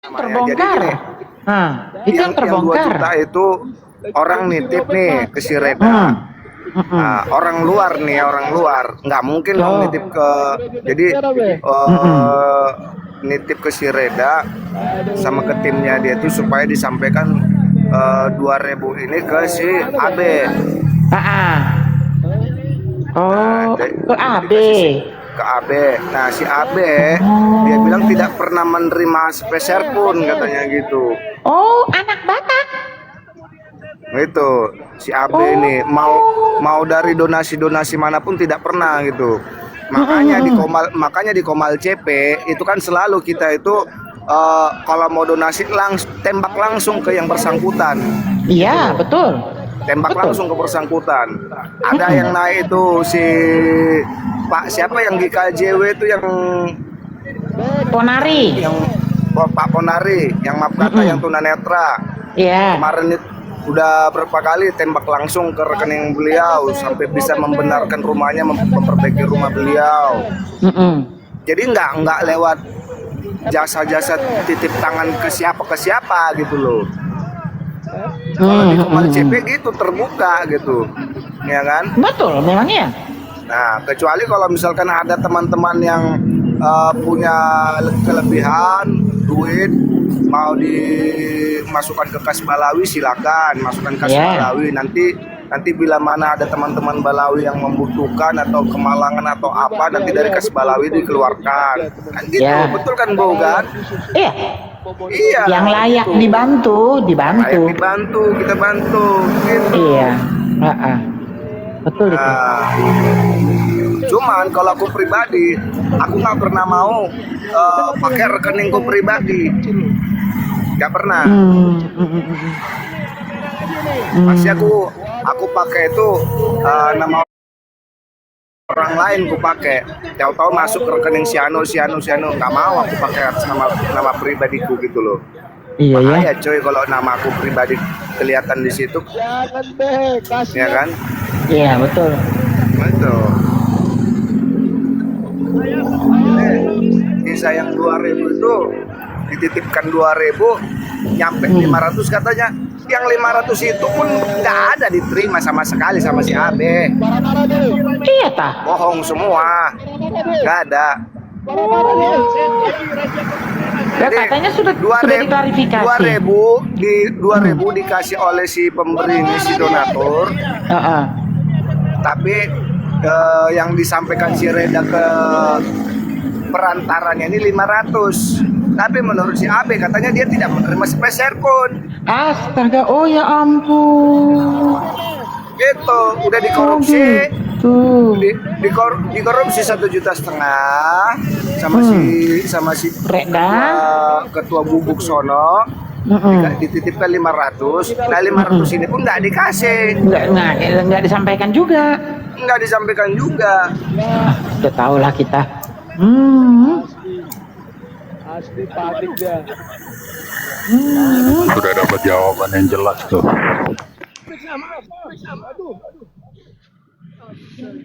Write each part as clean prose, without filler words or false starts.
namanya. Jadi Terbongkar. gini, Nah, itu yang yang 2 terbongkar. juta itu orang nitip nih ke si Hmm. Reda. Mm-mm. Orang luar nih, orang luar nggak mungkin dong Oh. nitip ke, jadi Mm-mm. nitip ke si Reda sama ke timnya dia itu supaya disampaikan 2.000 ini ke si Abe. Ah, ah. Nah, Oh, ke AB. dikasih ke Abe. Nah, si Abe dia bilang Oh. tidak pernah menerima sepeser pun katanya gitu. Oh, anak Batak. Itu si Abe ini mau Oh. mau dari donasi-donasi manapun tidak pernah gitu. Mm-mm. Makanya di Komal CP itu kan selalu kita itu kalau mau donasi tembak langsung ke yang bersangkutan gitu Iya, loh. betul. Tembak Betul. langsung ke bersangkutan. Ada Mm-mm. yang naik itu si Pak siapa yang di KJW itu Ponari. yang Pak Ponari yang maaf kata yang Mm-mm. tunanetra. Iya. Kemarin itu udah berapa kali tembak langsung ke rekening beliau sampai bisa membenarkan rumahnya, memperbaiki rumah beliau. Mm-mm. Jadi nggak lewat jasa-jasa titip tangan ke siapa gitu loh. Kalau di Komal CP gitu terbuka gitu, ya kan? Betul, memangnya. Nah, kecuali kalau misalkan ada teman-teman yang punya kelebihan duit mau dimasukkan ke kas Balawi, silakan masukkan kas Ya. Balawi. Nanti bila mana ada teman-teman Balawi yang membutuhkan atau kemalangan atau apa, nanti dari kas Balawi dikeluarkan. Kan gitu, Ya. betul kan Bogan? Iya. Iya. Yang layak Gitu. dibantu, Layak dibantu. dibantu, kita bantu. Gitu. Iya. Ah. Betul itu. Nah, cuman kalau aku pribadi, aku nggak pernah mau pakai rekeningku pribadi, nggak pernah. Pasti aku pakai itu nama orang lain ku pakai. Tahu-tahu masuk ke rekening Siano, nggak mau aku pakai atas nama pribadiku gitu loh. Iya ya. Bahaya coy kalau nama aku pribadi kelihatan di situ, ya kan? Iya betul. Betul. Kisah yang 2.000 itu dititipkan 2.000 nyampe 500 katanya. Yang 500 itu pun nggak ada diterima sama sekali sama si Abe. Iya tah. Bohong semua, nggak ada. Ya, katanya sudah diklarifikasi. 2.000 dikasih oleh si pemberi ini, si donatur. Tapi yang disampaikan si Reda ke perantaranya ini 500. Tapi menurut si Abe katanya dia tidak menerima sepeser pun. Astaga, oh ya ampun. Gitu, udah dikorupsi. Oh, gitu. Dikorupsi 1,5 juta sama si Reda. ketua Bubuk Sono. Dititipkan 500. Nah 500 ini pun nggak dikasih. Nggak disampaikan juga. Nggak disampaikan juga. Udah tahu lah kita. Asli panik dia. Sudah dapat jawaban yang jelas tuh.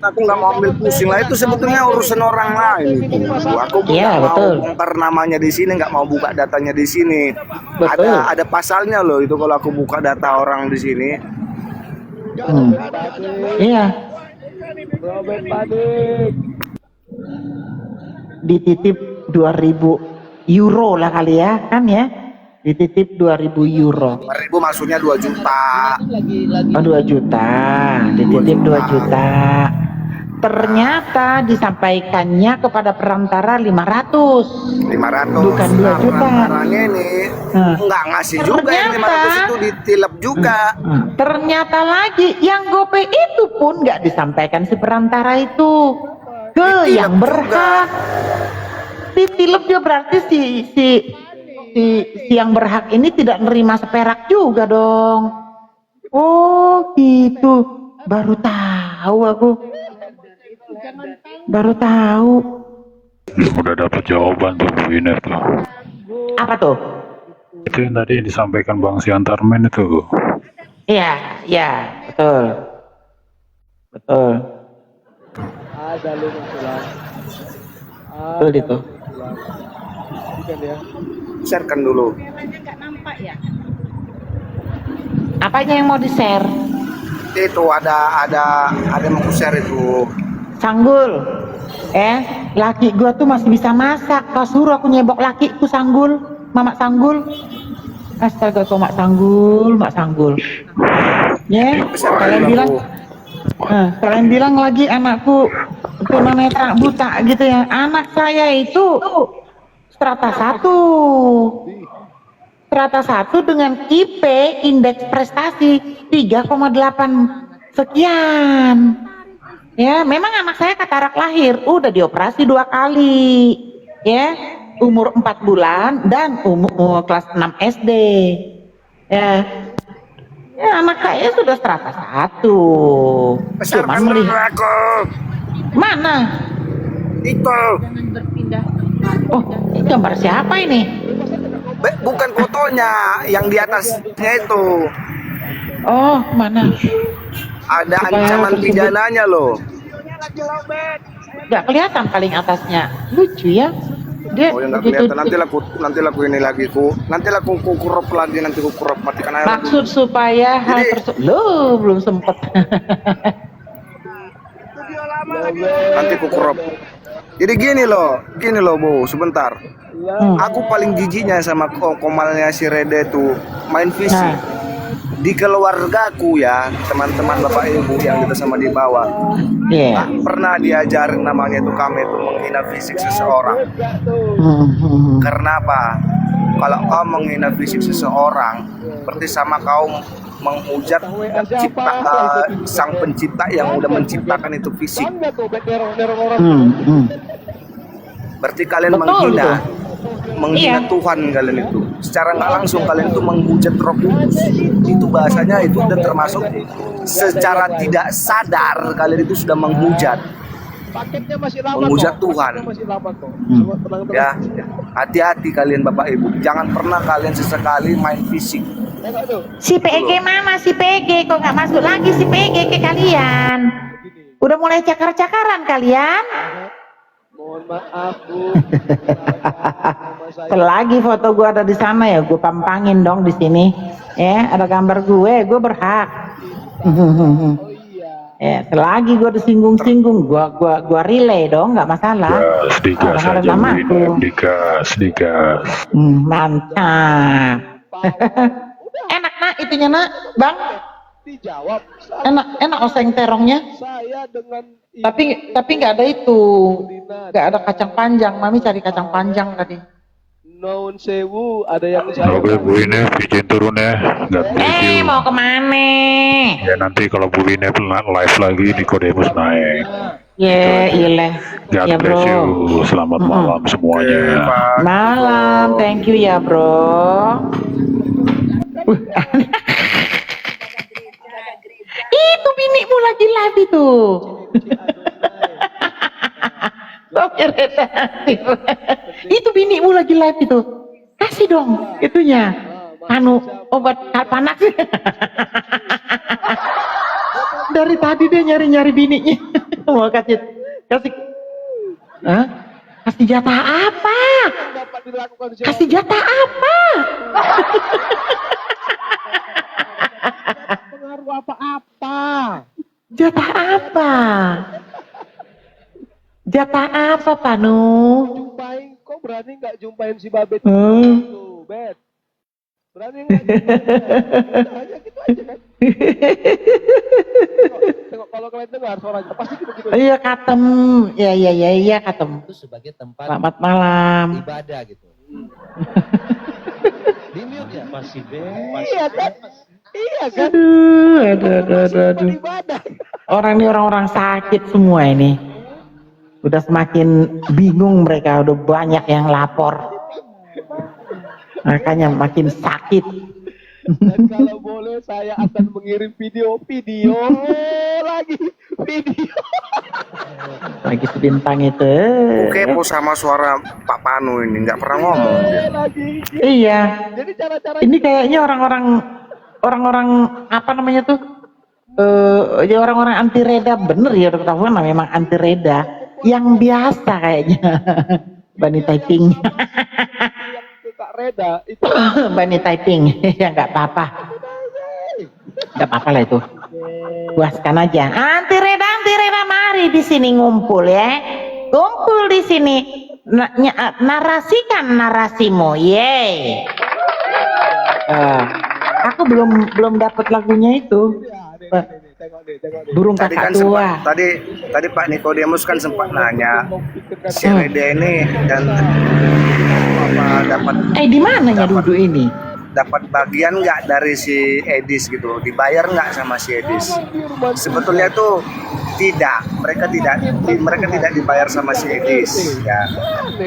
Aku nggak mau ambil pusing lah, itu sebetulnya urusan orang lain. Aku Iya, nggak mau betul. bongkar namanya di sini, nggak mau buka datanya di sini. Betul. Ada pasalnya loh itu kalau aku buka data orang di sini. Iya. Robert panik. Dititip 2.000 euro lah kali ya, kan ya? Dititip 2.000 euro. 2.000 maksudnya 2 juta. Oh, 2 juta. Dititip 2 juta. Ternyata disampaikannya kepada perantara 500. 500. Bukan 2 juta. Perantarannya ini nggak ngasih juga yang 500 itu, ditilep juga. Ternyata lagi yang GoPay itu pun nggak disampaikan si perantara itu ke Ditilep yang berhak. Ditilep dia berarti si yang berhak ini tidak nerima seperak juga dong. Oh gitu, baru tahu aku. Baru tahu. Udah dapat jawaban tuh Bu Ines tuh. Apa tuh? Itu yang tadi disampaikan Bang Siantarmen itu. Iya, iya, betul. Betul. Ada lu pulang. Betul itu. Bukan ya? Sharekan dulu. Apanya yang mau di-share? Itu ada yang mau share itu. Sanggul. Laki gua tuh masih bisa masak. Kau suruh aku nyebok lakiku Sanggul, Mama Sanggul. Astaga, kau Mak Sanggul. Ya, kalian bilang, kalian bilang lagi anakku tunanetra buta gitu ya. Anak saya itu strata 1 dengan IP indeks prestasi 3,8 sekian. Ya, memang anak saya katarak lahir, udah dioperasi 2 kali. Ya, umur 4 bulan dan umur kelas 6 SD. Ya. Ya, anak saya sudah strata 1. Cuman melihat Aku. mana? Itu. Oh, ini gambar siapa ini? Bukan fotonya, yang di atasnya itu. Oh, mana? Ada Supaya ancaman tersebut- pidananya loh. Nggak kelihatan paling atasnya. Lucu ya. Dia Oh, yang nggak begitu. kelihatan. Nanti laku ini lagi nanti laku kurop lagi, nanti ku kurop matikan air. Maksud supaya hal Jadi- tersebut. Loh, belum sempet. Nanti ku kurop. Jadi gini loh Bu, sebentar. Aku paling jijiknya sama komalnya si Rede tuh main fisik. Nah. Di keluargaku ya, teman-teman bapak ibu yang kita sama di bawah, Iya. tak pernah diajarin namanya itu kami itu menghina fisik seseorang. Karena apa? Kalau kau menghina fisik seseorang, berarti sama kau menghujat sang pencipta yang udah menciptakan itu fisik. Bangga tuh nerong orang. Berarti kalian Betul, menghina Iya. Tuhan kalian itu. Secara nggak langsung kalian itu menghujat Roh Kudus. Itu bahasanya itu udah termasuk secara tidak sadar kalian itu sudah menghujat. Paketnya masih lama Menghujat kok. Tuhan. Paketnya masih lama kok. Semua tenang-tenang. Ya, hati-hati kalian Bapak Ibu. Jangan pernah kalian sesekali main fisik. Tengok tuh. Si PG mana si PG? Kok nggak masuk lagi si PG ke kalian? Udah mulai cakar-cakaran kalian? Mohon maaf Bu. Selagi foto gue ada di sana ya gue pampangin dong di sini. Ya, ada gambar gue berhak. Oh iya. Ya, selagi gue disinggung-singgung, gue relay dong, nggak masalah. Digas Orang ada aja namaku. digas. Mantap. Enak nak itunya nak, bang. Dijawab. Enak oseng terongnya. Saya dengan Tapi nggak ada itu, nggak ada kacang panjang. Mami cari kacang panjang tadi. Naon sewu ada yang saya Oke Bu ini izin turun ya. God bless you. Mau kemana? Ya nanti kalau Bu ini live lagi Nikodemus naik. Ya, ilah. God Ya bless bro. you. Selamat malam semuanya. Malam, thank you ya bro. Itu binimu lagi live itu. Oke, redaktif. Itu binimu lagi live itu. Kasih dong itunya. Obat panas. Dari tadi dia nyari-nyari bininya. Mau kasih. Hah? Kasih jatah apa? dapat dilakukan siapa Kasih jatah apa? pengaruh apa-apa. Jatah apa? Jatah apa, Panu? Jumpain, kok berani nggak jumpain si Babet Hmm. tuh, Bet? Berani nggak? Hanya gitu aja kan? Tengok kalau kalian dengar suaranya pasti gitu-gitu. Iya, Katem. Iya, Katem. Itu sebagai tempat Selamat malam. ibadah gitu. Di mute ya? Masih Iya kan? Iya kan? Aduh. Ibadah. Orang ini orang-orang sakit semua ini. Udah semakin bingung mereka, udah banyak yang lapor. Makanya makin sakit. Dan kalau boleh saya akan mengirim video lagi video. Lagi sebintang itu. Kepo sama suara Pak Panu ini, nggak pernah ngomong dia. lagi. Iya. Jadi cara-cara Ini kayaknya orang-orang apa namanya tuh? Ya orang-orang anti reda bener ya udah ketahuan lah memang anti reda yang biasa kayaknya. Bani typing. yang ke Kak Reda itu Bani typing. Ya nggak apa-apa. Nggak apa-apa lah itu. Puaskan aja. Anti Reda mari di sini ngumpul ya. Ngumpul di sini. Narasikan narasimu. Yeay. Aku belum dapat lagunya itu. tengok deh. Burung Tadi kakak kan tua. sempat, tadi Pak Nikodemus kan sempat nanya si Reda ini dan dapat Di mananya duduk ini? dapat bagian nggak dari si Edis gitu, dibayar nggak sama si Edis? Sebetulnya tuh tidak, mereka tidak dibayar sama si Edis ya.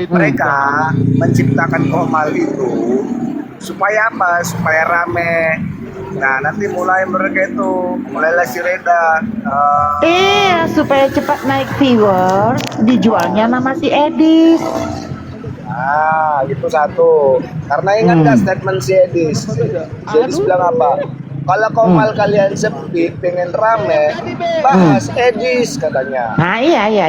Mereka menciptakan Komal itu supaya apa? Supaya rame. Nah nanti mulailah si Reda Supaya cepat naik viewers, dijualnya nama si Edis. itu satu. Karena ingat nggak statement si Edis? Si Edis bilang apa? Kalau Komal kalian sepi, pengen rame, bahas Edis katanya. Nah iya.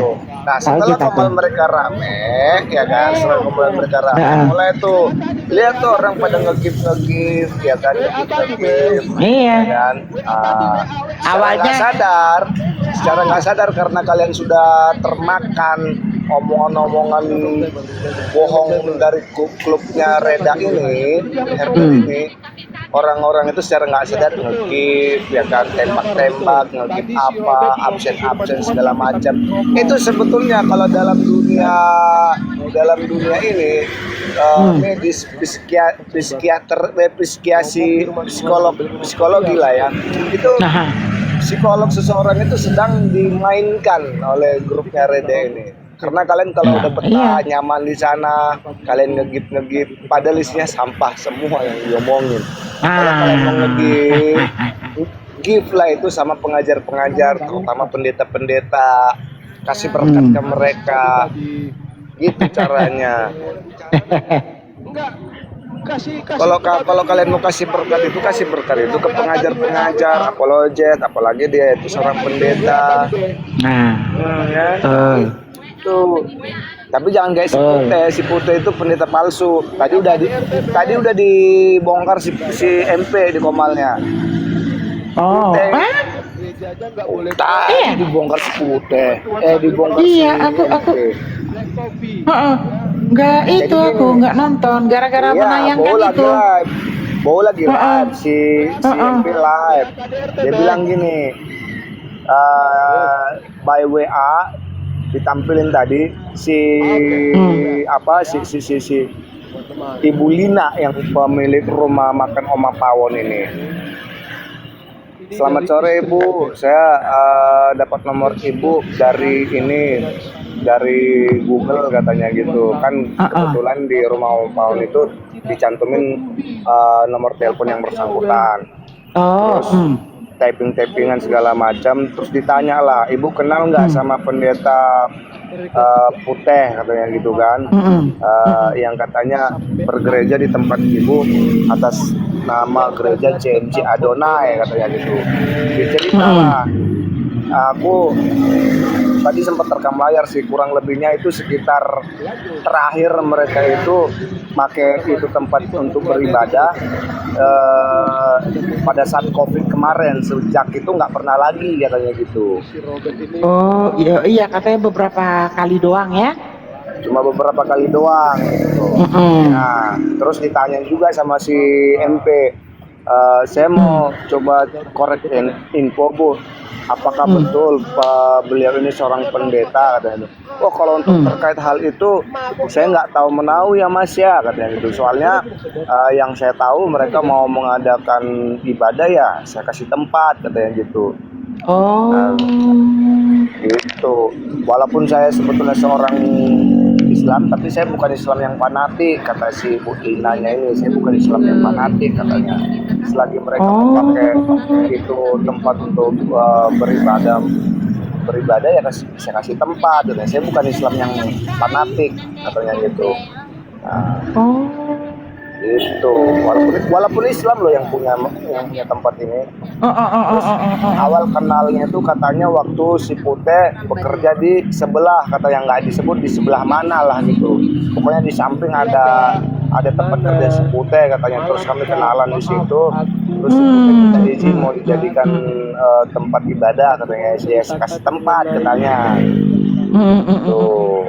Tuh. Nah setelah Komal mereka rame, ya kan? Setelah Komal mereka rame, mulai tuh lihat tuh orang pada nge-give, ya kan? Nge-give, Iya. ya kan? Awalnya Secara nggak sadar karena kalian sudah termakan omongan-omongan bohong dari klubnya Reda ini, ini. Orang-orang itu secara nggak sadar nge-give, ya kan, tembak-tembak, nge-give apa, absen segala macam. Itu sebetulnya kalau dalam dunia ini medis, psikologi lah ya. Itu psikolog seseorang itu sedang dimainkan oleh grupnya Reda ini. Karena kalian kalau udah betah nyaman di sana, kalian ngegip, padahal isinya sampah semua yang diomongin. Kalau kalian mau give lah itu sama pengajar-pengajar, terutama pendeta-pendeta, kasih berkat ke mereka, gitu caranya. Kalau kalian mau kasih berkat itu ke pengajar-pengajar, apologet, apalagi dia itu seorang pendeta. Tuh. Tapi jangan guys, si Putih itu pendeta palsu. Tadi udah dibongkar si MP di Komalnya. Dibongkar si Putih. Dibongkar Enggak itu aku nggak nonton gara-gara menayangkan itu. Bawa lagi live si MP live. Dia bilang gini, by WA ditampilin tadi si Ibu Lina yang pemilik rumah makan Oma Pawon ini. Selamat sore Ibu, saya dapat nomor Ibu dari Google katanya gitu kan. Kebetulan di rumah Oma Pawon itu dicantumin nomor telepon yang bersangkutan. Terus typingan segala macam, terus ditanya lah, Ibu kenal nggak sama pendeta Putih katanya gitu kan, yang katanya bergereja di tempat Ibu atas nama gereja CMC Adonai katanya gitu. Dicerita lah, aku tadi sempat rekam layar sih, kurang lebihnya itu sekitar terakhir mereka itu pakai itu tempat untuk beribadah pada saat COVID kemarin. Sejak itu nggak pernah lagi katanya gitu. Oh iya katanya beberapa kali doang ya. Cuma beberapa kali doang gitu. Nah terus ditanya juga sama si MP, saya mau coba korek info Bu, apakah betul beliau ini seorang pendeta katanya. Oh kalau untuk terkait hal itu saya nggak tahu menau ya Mas ya katanya gitu. Soalnya yang saya tahu mereka mau mengadakan ibadah ya saya kasih tempat katanya gitu. Gitu. Walaupun saya sebetulnya seorang Islam, tapi saya bukan Islam yang fanatik kata si Bu Linanya ini. Saya bukan Islam yang fanatik katanya. Selagi mereka memakai itu tempat untuk beribadah ya saya kasih tempat gitu. Saya bukan Islam yang fanatik katanya gitu. Itu walaupun Islam loh yang punya tempat ini. Awal kenalnya itu katanya waktu si Pute bekerja di sebelah, kata yang nggak disebut di sebelah mana lah gitu. Pokoknya di samping ada tempat kerja si Pute katanya, terus kami kenalan di situ. Terus si Pute minta izin mau dijadikan tempat ibadah katanya, saya kasih tempat katanya. Tuh.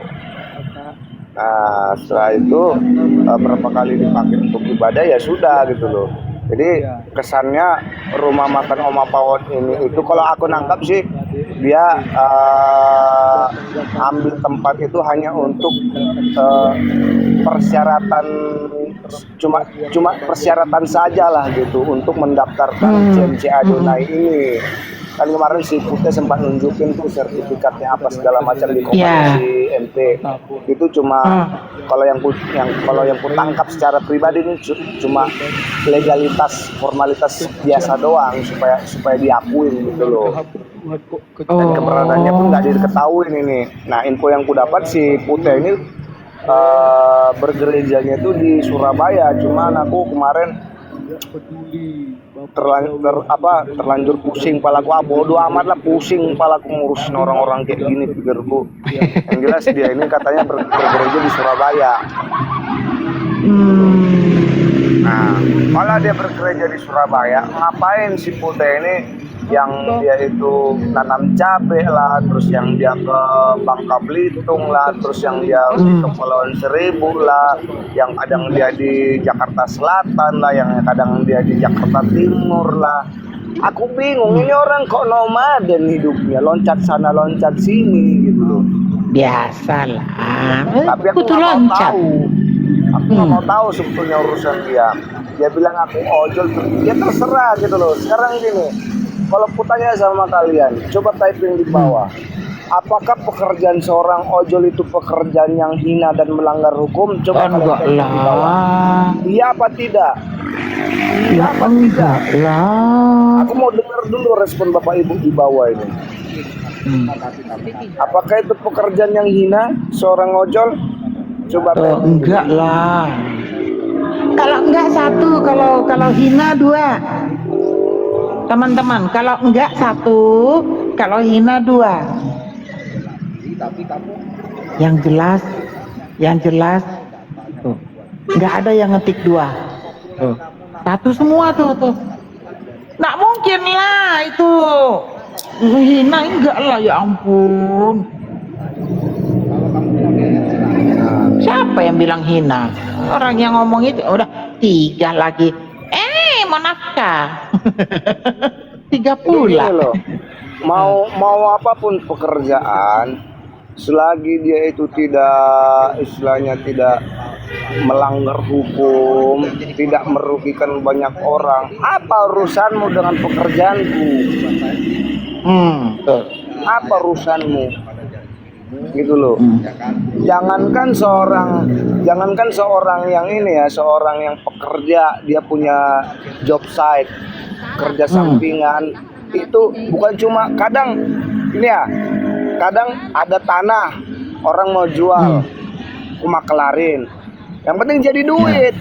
Nah setelah itu berapa kali dipakai untuk ibadah ya sudah gitu loh. Jadi kesannya rumah makan Oma Pawon ini itu kalau aku nangkap sih dia ambil tempat itu hanya untuk persyaratan, cuma persyaratan saja lah gitu untuk mendaftarkan CMC Adonai ini. Kan kemarin si Putih sempat nunjukin tuh sertifikatnya apa segala macam di Komisi MP. Itu cuma kalau yang tangkap secara pribadi ini cuma legalitas, formalitas biasa doang supaya diakuin gitu loh. Dan keberadaannya pun nggak diketahuin ini. Nah info yang ku dapat si Putih ini bergerejanya itu di Surabaya. Cuman aku kemarin terlanjur pusing palaku, bodo amat lah, pusing palaku ngurusin orang-orang kayak gini pikirku. Yang jelas dia ini katanya bergereja di Surabaya. Nah kalau dia bergereja di Surabaya, ngapain si Putih ini yang dia itu nanam cabai lah, terus yang dia ke Bangka Belitung lah, terus yang dia ke Kepulauan Seribu lah, yang kadang dia di Jakarta Selatan lah, yang kadang dia di Jakarta Timur lah. Aku bingung, ini orang kok nomaden hidupnya, loncat sana loncat sini gitu loh. Biasalah. Tapi aku nggak mau tahu. Aku nggak mau tahu sebetulnya urusan dia. Dia bilang aku ojol, dia terserah gitu loh. Sekarang gini, kalau aku tanya sama kalian, coba typing di bawah. Apakah pekerjaan seorang ojol itu pekerjaan yang hina dan melanggar hukum? Coba kalian typing di bawah. Iya apa tidak? Iya apa tidak? Aku mau dengar dulu respon Bapak Ibu di bawah ini. Apakah itu pekerjaan yang hina seorang ojol? Coba enggak lah. Kalau enggak satu, kalau hina dua. Teman-teman, kalau enggak satu, kalau hina dua. Yang jelas tuh. Enggak ada yang ngetik dua. Tuh. Satu semua tuh. Nggak mungkin lah itu. Hina enggak lah, ya ampun. Siapa yang bilang hina? Orang yang ngomong itu udah 3 lagi. Mau nafkah. 3 pula loh. Mau apapun pekerjaan, selagi dia itu tidak istilahnya tidak melanggar hukum, tidak merugikan banyak orang, apa urusanmu dengan pekerjaanku? Apa urusanmu? Gitu loh. Jangankan seorang yang ini ya, seorang yang pekerja, dia punya job site, kerja sampingan, itu bukan cuma kadang ini ya, kadang ada tanah orang mau jual, aku makelarin, yang penting jadi duit.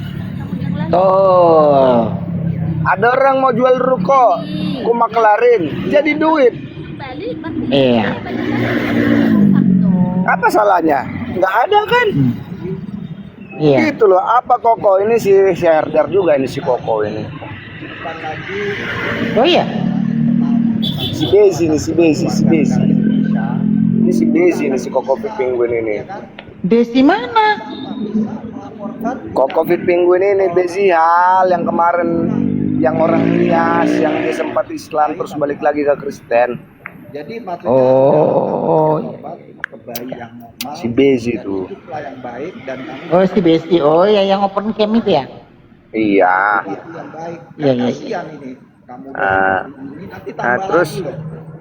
Ada orang mau jual ruko, aku makelarin, jadi duit. Iya. Apa salahnya? Nggak ada kan? Iya. Gitu loh. Apa Koko ini si Herdar juga ini si Koko ini. Oh iya. Si Bezi ini si Bezi. Ini si Bezi ini si Koko Fit Penguin ini. Desi mana? Koko Fit Penguin ini Bezi Hal yang kemarin yang orang Nias yang dia sempat Islam terus balik lagi ke Kristen. Jadi si Bezi itu. Oh si Bezi, oh ya yang open camp itu ya? Iya. Iya. Nah terus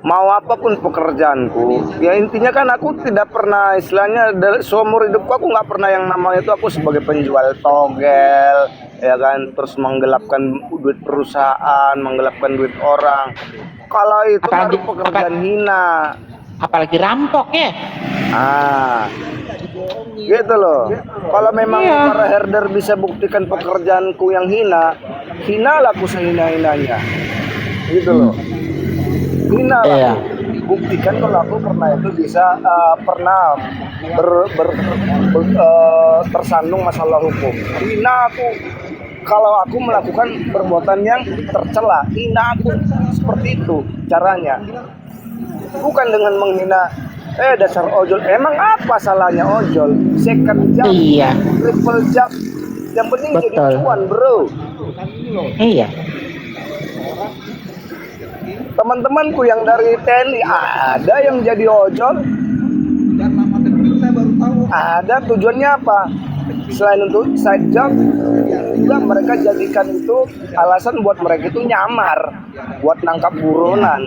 mau apapun pekerjaanku, ya intinya kan aku tidak pernah istilahnya seumur hidupku aku nggak pernah yang namanya itu aku sebagai penjual togel, ya kan, terus menggelapkan duit perusahaan, menggelapkan duit orang. Kalau itu baru pekerjaan hina. Apalagi rampok ya. Ah, gitu loh. Kalau memang Iya. para herder bisa buktikan pekerjaanku yang hina, hinalah aku sehina-hinanya. Gitu loh. Hina lah. Iya. Buktikan kalau aku pernah itu bisa pernah tersandung masalah hukum. Hina aku kalau aku melakukan perbuatan yang tercela. Hina aku seperti itu caranya. Bukan dengan menghina dasar ojol. Emang apa salahnya ojol? Second job, Iya. triple job. Yang penting jadi Betul. cuan, bro. Iya. Teman-temanku yang dari TNI ada yang jadi ojol. Ada, tujuannya apa? Selain untuk side job, juga mereka jadikan itu alasan buat mereka itu nyamar, buat nangkap buronan.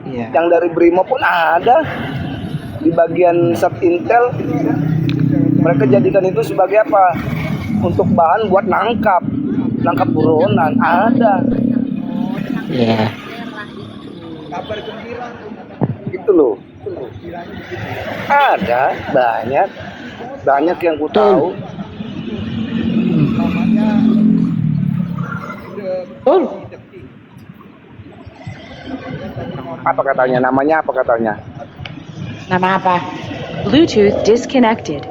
Iya. Yang dari Brimo pun ada di bagian sub intel, mereka jadikan itu sebagai apa? Untuk bahan buat nangkap buronan. Ada. Iya. Gitu loh. Ada banyak yang ku tahu. Betul. Apa katanya? Namanya apa katanya? Nama apa? Bluetooth disconnected.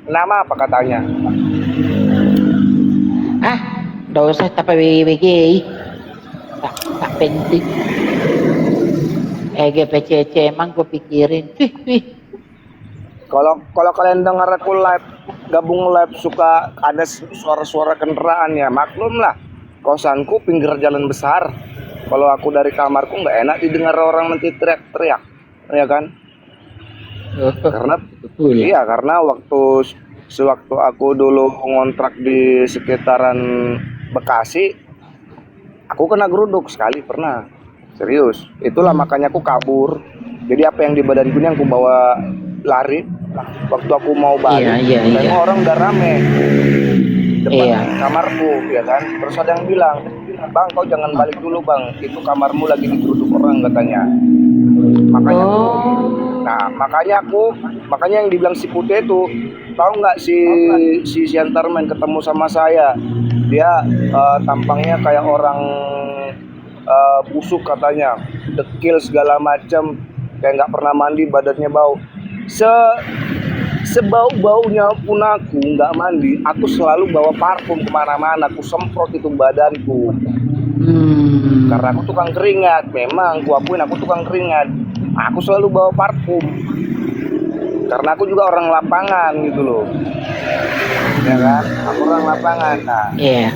Nama apa katanya? Ah, nggak usah tak WG. Tak penting. GPCC emang gue pikirin. Wih. Kalau kalian dengar aku live, gabung live suka ada suara-suara kendaraan ya, maklum lah. Kosanku pinggir jalan besar. Kalau aku dari kamarku nggak enak didengar orang nanti teriak-teriak, ya kan? Karena Betul ya. iya, karena sewaktu aku dulu ngontrak di sekitaran Bekasi, aku kena geruduk sekali pernah. Serius. Itulah makanya aku kabur. Jadi apa yang di badanku ini yang aku bawa lari. Waktu aku mau balik, Iya. tengok orang udah rame depan Iya. kamarku, ya kan. Terus ada yang bilang, "Bang, kau jangan balik dulu, Bang. Itu kamarmu lagi digeruduk orang," katanya. Makanya makanya yang dibilang si Putih itu, tahu nggak si Siantarman ketemu sama saya, dia tampangnya kayak orang busuk katanya, dekil segala macam, kayak nggak pernah mandi, badannya bau. Sebau-baunya pun aku nggak mandi, aku selalu bawa parfum kemana-mana, aku semprot itu badanku. Karena aku tukang keringat, memang aku akuin aku tukang keringat. Aku selalu bawa parfum. Karena aku juga orang lapangan gitu loh. Ya kan? Aku orang lapangan. Nah, Iya.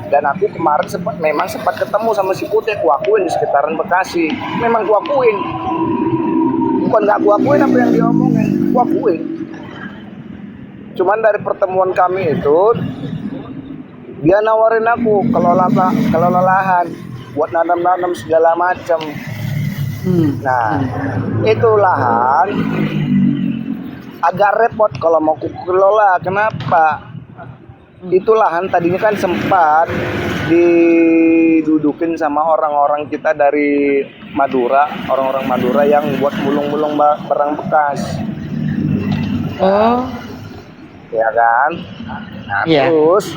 dan aku kemarin sempat ketemu sama si Putih, aku akuin di sekitaran Bekasi. Memang aku akuin. Bukan nggak aku akuin apa yang dia omongin, aku akuin. Cuman dari pertemuan kami itu, dia nawarin aku kalau lahan buat nanam segala macam. Nah, itu lahan agak repot kalau mau kukelola. Kenapa? Itu lahan tadinya kan sempat didudukin sama orang-orang kita dari Madura, orang-orang Madura yang buat mulung-mulung barang bekas. Oh. Ya kan? Nah, Iya. terus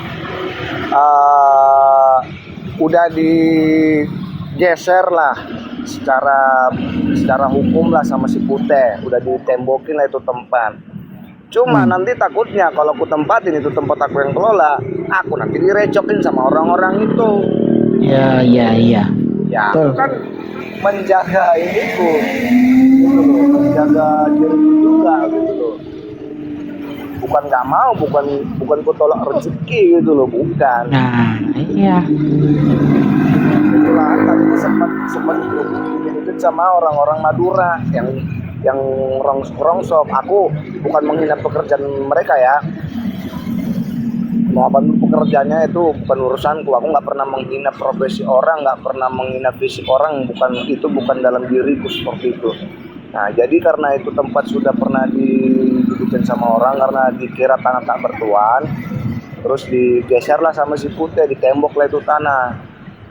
udah digeser lah secara hukum lah sama si Putih, udah ditembokin lah itu tempat. Cuma nanti takutnya kalau aku tempatin itu tempat aku yang kelola, aku nanti direcokin sama orang-orang itu. Iya. Ya, aku Betul. kan menjaga iniku, gitu loh, menjaga diriku juga gitu loh. Bukan nggak mau, bukan ku tolak rezeki gitu loh, bukan. Nah, iya. Itulah tadi sempat dibikin sama orang-orang Madura yang rongsok. Aku bukan menghina pekerjaan mereka ya. Mau apa pekerjaannya itu bukan urusanku. Aku nggak pernah menghina profesi orang, nggak pernah menghina fisik orang. Bukan dalam diriku seperti itu. Nah, jadi karena itu tempat sudah pernah dibikin sama orang karena dikira tanah tak bertuan, terus digeserlah sama si Putih, ditembok lah itu tanah.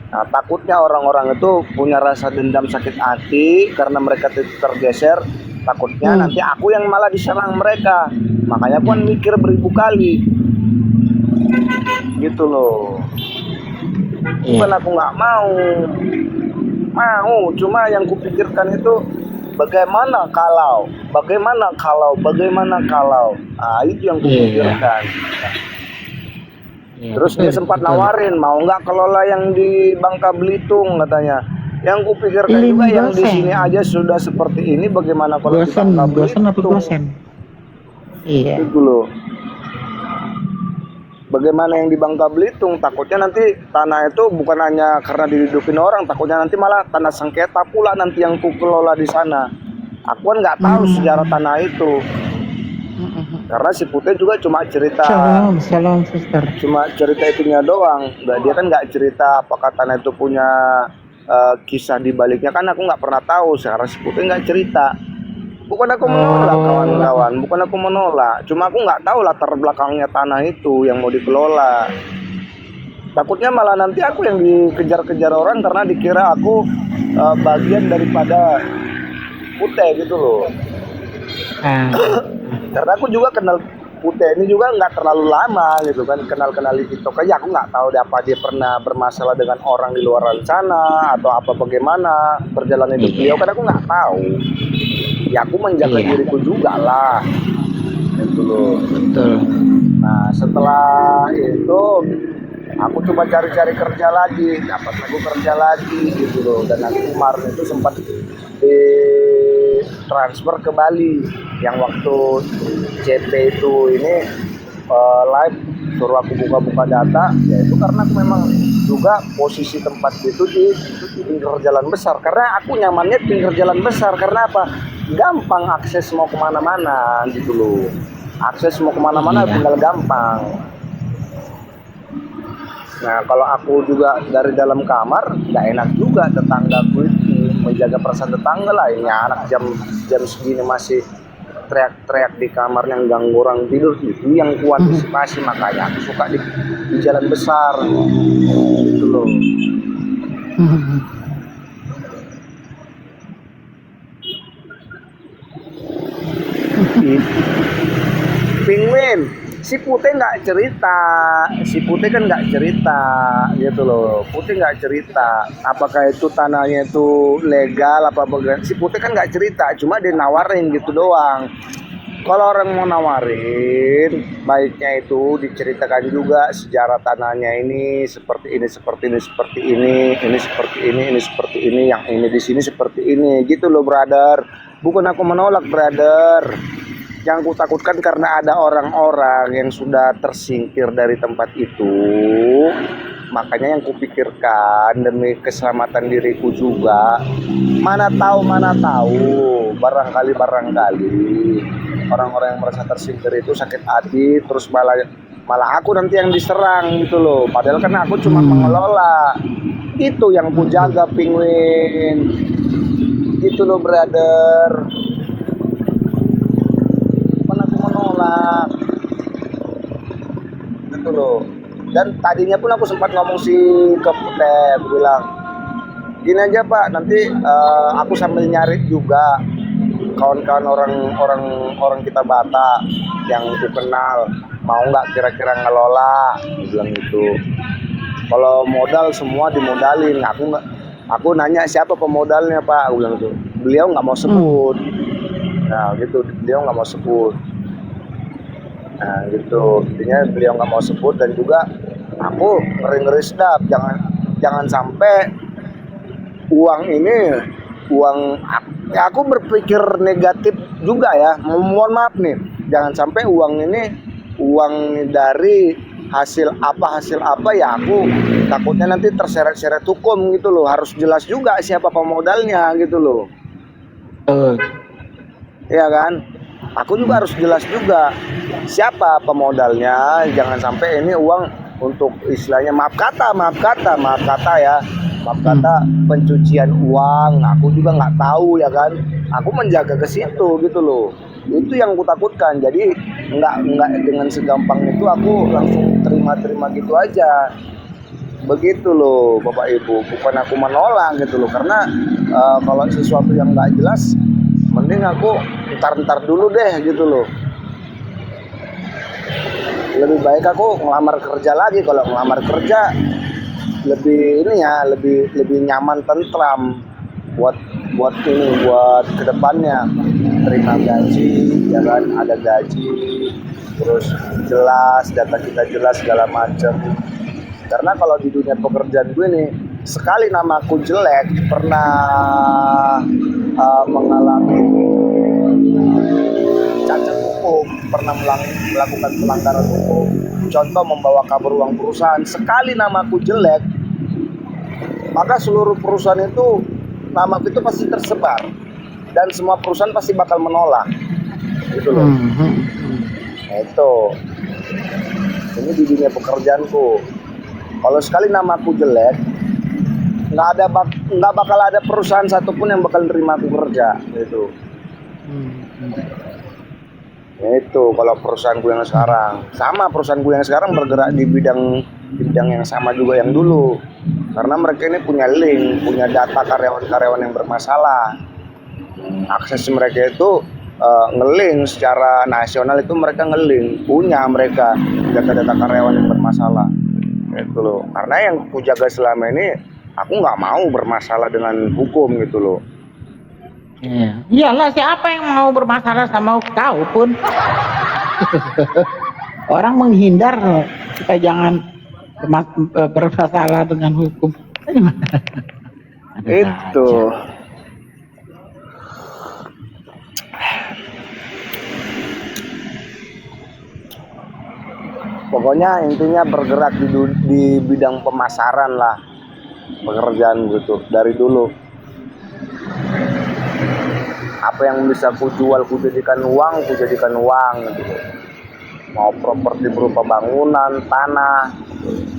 Nah, takutnya orang-orang itu punya rasa dendam sakit hati karena mereka tergeser, Takutnya nanti aku yang malah diserang mereka. Makanya aku kan mikir beribu kali. Gitu loh. Bukan aku nggak mau, cuma yang kupikirkan itu bagaimana kalau, itu yang kupikirkan. Terus dia sempat nawarin, mau nggak kelola yang di Bangka Belitung katanya. Yang kupikirkan juga yang di sini aja sudah seperti ini, bagaimana kalau di Bangka Belitung? Iya. Itu loh. Bagaimana yang di Bangka Belitung, takutnya nanti tanah itu bukan hanya karena didudupin orang, takutnya nanti malah tanah sengketa pula nanti yang ku kelola di sana. Aku kan nggak tahu sejarah tanah itu, karena si Putih juga cuma cerita, Salam sister. cuma cerita itunya doang. Dia kan nggak cerita apakah tanah itu punya kisah di baliknya, kan aku nggak pernah tahu. Sekarang si Putih nggak cerita. Bukan aku menolak kawan-kawan, bukan aku menolak. Cuma aku nggak tahu latar belakangnya tanah itu yang mau dikelola. Takutnya malah nanti aku yang dikejar-kejar orang karena dikira aku bagian daripada Putih gitu loh. Karena aku juga kenal Putih ini juga nggak terlalu lama gitu kan, kenal-kenal di TikTok aja. Aku nggak tahu apa dia pernah bermasalah dengan orang di luar sana atau apa bagaimana perjalanan hidup beliau, kan aku nggak tahu. Ya aku menjaga diriku juga lah, gitu loh. Betul. Nah setelah itu aku coba cari-cari kerja lagi, dapat aku kerja lagi gitu loh. Dan aku kemarin itu sempat di transfer ke Bali yang waktu CP itu ini live suruh aku buka-buka data, ya itu karena aku memang juga posisi tempat itu di pinggir jalan besar, karena aku nyamannya pinggir jalan besar. Karena apa? Gampang akses mau kemana-mana gitu loh, akses mau kemana-mana tinggal gampang. Nah kalau aku juga dari dalam kamar nggak enak juga, tetanggaku itu menjaga perasaan tetangga lah. Ini anak jam segini masih teriak-teriak di kamar yang ganggu orang tidur, itu yang kuantisipasi. Makanya aku suka di jalan besar gitu loh. Penguin, si Putih nggak cerita, gitu loh. Putih nggak cerita apakah itu tanahnya itu legal apa bagaimana. Si Putih kan nggak cerita, cuma dia nawarin gitu doang. Kalau orang mau nawarin, baiknya itu diceritakan juga sejarah tanahnya ini seperti ini, ini seperti ini, yang ini di sini seperti ini, gitu loh brother. Bukan aku menolak brother. Yang kutakutkan karena ada orang-orang yang sudah tersingkir dari tempat itu. Makanya yang kupikirkan demi keselamatan diriku juga. Mana tahu barangkali orang-orang yang merasa tersingkir itu sakit hati, terus malah aku nanti yang diserang gitu loh. Padahal kan aku cuma mengelola. Itu yang ku jaga penguin. Gitu loh brother. Gitu loh. Dan tadinya pun aku sempat ngomong ke Putih, aku bilang gini aja Pak, nanti aku sambil nyari juga kawan-kawan orang kita Batak yang aku kenal, mau nggak kira-kira ngelola, aku bilang gitu. Kalau modal semua dimodalin, aku nanya siapa pemodalnya Pak, aku bilang gitu. Beliau nggak mau sebut. Nah gitu, beliau nggak mau sebut. Nah gitu, intinya beliau nggak mau sebut. Dan juga aku ngeri sedap, jangan sampai aku berpikir negatif juga ya, mohon maaf nih, jangan sampai uang dari hasil apa ya, aku takutnya nanti terseret-seret hukum gitu loh. Harus jelas juga siapa pemodalnya gitu loh. Iya kan? Aku juga harus jelas juga siapa pemodalnya. Jangan sampai ini uang untuk istilahnya maaf kata pencucian uang. Aku juga nggak tahu ya kan. Aku menjaga ke situ gitu loh. Itu yang aku takutkan. Jadi nggak dengan segampang itu aku langsung terima gitu aja. Begitu loh Bapak Ibu. Bukan aku menolak gitu loh. Karena kalau sesuatu yang nggak jelas mending aku ntar dulu deh gitu loh. Lebih baik aku ngelamar kerja lagi. Kalau ngelamar kerja lebih ini ya, lebih nyaman, tentram buat kedepannya, terima gaji ya kan, ada gaji, terus jelas data kita jelas segala macam. Karena kalau di dunia pekerjaan gue nih, sekali namaku jelek, pernah mengalami cacat hukum, pernah melakukan pelanggaran hukum, contoh membawa kabur uang perusahaan, sekali namaku jelek, maka seluruh perusahaan itu, namaku itu pasti tersebar dan semua perusahaan pasti bakal menolak gitu loh. Nah, itu ini di dunia pekerjaanku. Kalau sekali namaku jelek, nggak bakal ada perusahaan satupun yang bakal terima aku kerja gitu. Ya itu kalau perusahaan gue yang sekarang, sama perusahaan gue yang sekarang bergerak di bidang yang sama juga yang dulu. Karena mereka ini punya link, punya data karyawan-karyawan yang bermasalah. Akses mereka itu nge-link secara nasional, itu mereka nge-link, punya mereka data-data karyawan yang bermasalah. Itu loh. Karena yang aku jaga selama ini, aku nggak mau bermasalah dengan hukum gitu loh. Iyalah, siapa yang mau bermasalah sama kau pun. Orang menghindar supaya jangan bermasalah dengan hukum. Itu pokoknya intinya bergerak di bidang pemasaran lah pekerjaan gitu dari dulu. Apa yang bisa ku jual, ku jadikan uang gitu. Mau properti berupa bangunan, tanah,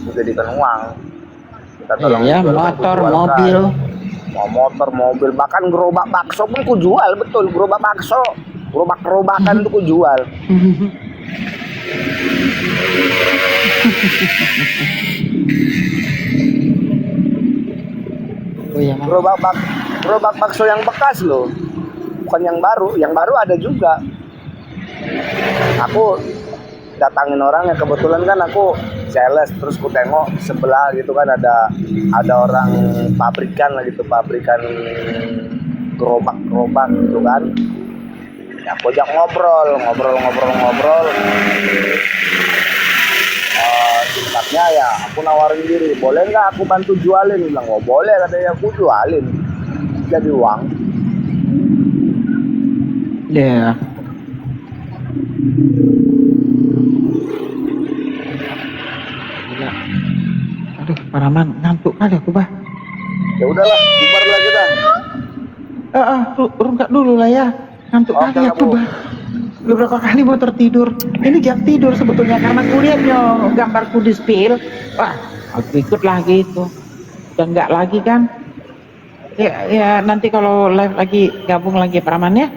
ku jadikan uang. Kita tolong motor, mobil. Mau motor, mobil, bahkan gerobak bakso pun ku jual, betul, gerobak bakso, gerobak-gerobakan itu ku jual. Gerobak bakso yang bekas loh, bukan yang baru ada juga. Aku datangin orang yang kebetulan kan aku sales, terus ku tengok sebelah gitu kan ada orang pabrikan lah gitu, pabrikan gerobak gitu kan. Ya aku ajak ngobrol. Singkatnya ya aku nawarin diri, boleh nggak aku bantu jualin? Bilang, oh boleh, katanya, aku jualin jadi uang. Ya. Gila. Aduh, Paraman, ngantuk kali aku, Bah. Ya udahlah, bubar lah kita. Rungkak dulu lah ya. Ngantuk kali aku, Bah. Beberapa kali mau tertidur. Ini jam tidur sebetulnya, karena kuliahnya gambarku di spill. Wah, aku ikut lagi itu. Dan nggak lagi kan. Ya nanti kalau live lagi, gabung lagi Paraman ya.